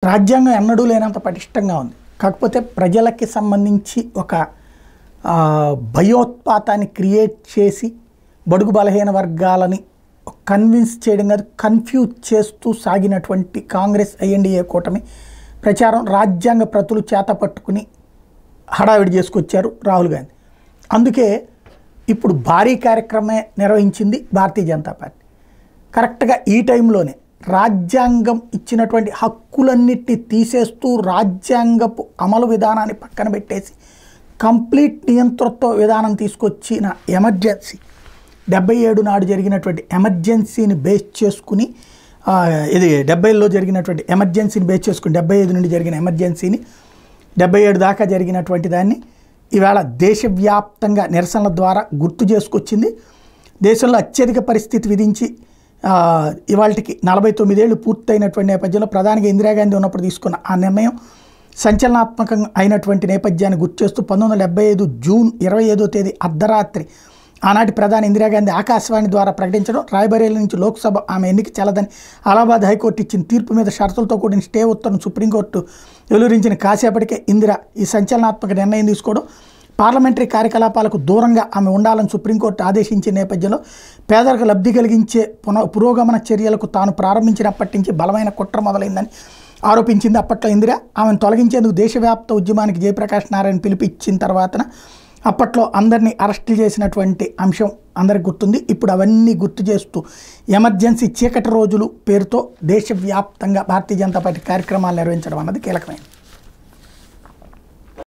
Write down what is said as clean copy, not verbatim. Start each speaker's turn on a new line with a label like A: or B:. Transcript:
A: రాజ్యాంగం ఎన్నడూ లేనంత పటిష్టంగా ఉంది. కాకపోతే ప్రజలకి సంబంధించి ఒక భయోత్పాతాన్ని క్రియేట్ చేసి బడుగు బలహీన వర్గాలని కన్విన్స్ చేయడం కాదు, కన్ఫ్యూజ్ చేస్తూ సాగినటువంటి కాంగ్రెస్ ఐఎన్డీఏ కూటమి ప్రచారం రాజ్యాంగ ప్రతులు చేత పట్టుకుని హడావిడి చేసుకొచ్చారు రాహుల్ గాంధీ. అందుకే ఇప్పుడు భారీ కార్యక్రమమే నిర్వహించింది భారతీయ జనతా పార్టీ. కరెక్ట్గా ఈ టైంలోనే రాజ్యాంగం ఇచ్చినటువంటి హక్కులన్నిటినీ తీసేస్తూ రాజ్యాంగపు అమలు విధానాన్ని పక్కన పెట్టేసి కంప్లీట్ నియంతృత్వ విధానం తీసుకొచ్చిన ఎమర్జెన్సీ 77 నాడు జరిగినటువంటి ఎమర్జెన్సీని బేస్ చేసుకుని ఇది 70లో జరిగినటువంటి ఎమర్జెన్సీని బేస్ చేసుకుని 75 నుండి జరిగిన ఎమర్జెన్సీని 77 దాకా జరిగినటువంటి దాన్ని ఈవేళ దేశవ్యాప్తంగా నిరసనల ద్వారా గుర్తు చేసుకొచ్చింది. దేశంలో అత్యధిక పరిస్థితి విధించి ఇవాళకి 49 ఏళ్ళు పూర్తయినటువంటి నేపథ్యంలో ప్రధానిగా ఇందిరాగాంధీ ఉన్నప్పుడు తీసుకున్న ఆ నిర్ణయం సంచలనాత్మకంగా అయినటువంటి నేపథ్యాన్ని గుర్తు చేస్తూ 1975 జూన్ 25వ తేదీ అర్ధరాత్రి ఆనాటి ప్రధాని ఇందిరాగాంధీ ఆకాశవాణి ద్వారా ప్రకటించడం, రాయ్బరేలీ నుంచి లోక్సభ ఆమె ఎన్నిక చెల్లదని అలహాబాద్ హైకోర్టు ఇచ్చిన తీర్పు మీద షరతులతో కూడిన స్టే ఉత్తర్వును సుప్రీంకోర్టు వెలువరించిన కాసేపటికే ఇందిర ఈ సంచలనాత్మక నిర్ణయం తీసుకోవడం, పార్లమెంటరీ కార్యకలాపాలకు దూరంగా ఆమె ఉండాలని సుప్రీంకోర్టు ఆదేశించిన నేపథ్యంలో పేదలకు లబ్ధి కలిగించే పురోగమన చర్యలకు తాను ప్రారంభించినప్పటి నుంచి బలమైన కుట్ర మొదలైందని ఆరోపించింది. అప్పట్లో ఇందిర ఆమెను తొలగించేందుకు దేశవ్యాప్త ఉద్యమానికి జయప్రకాష్ నారాయణ పిలిపించిన తర్వాత అప్పట్లో అందరినీ అరెస్టులు చేసినటువంటి అంశం అందరికి గుర్తుంది. ఇప్పుడు అవన్నీ గుర్తు చేస్తూ ఎమర్జెన్సీ చీకటి రోజులు పేరుతో దేశవ్యాప్తంగా భారతీయ జనతా పార్టీ కార్యక్రమాలు నిర్వహించడం అన్నది కీలకమైంది.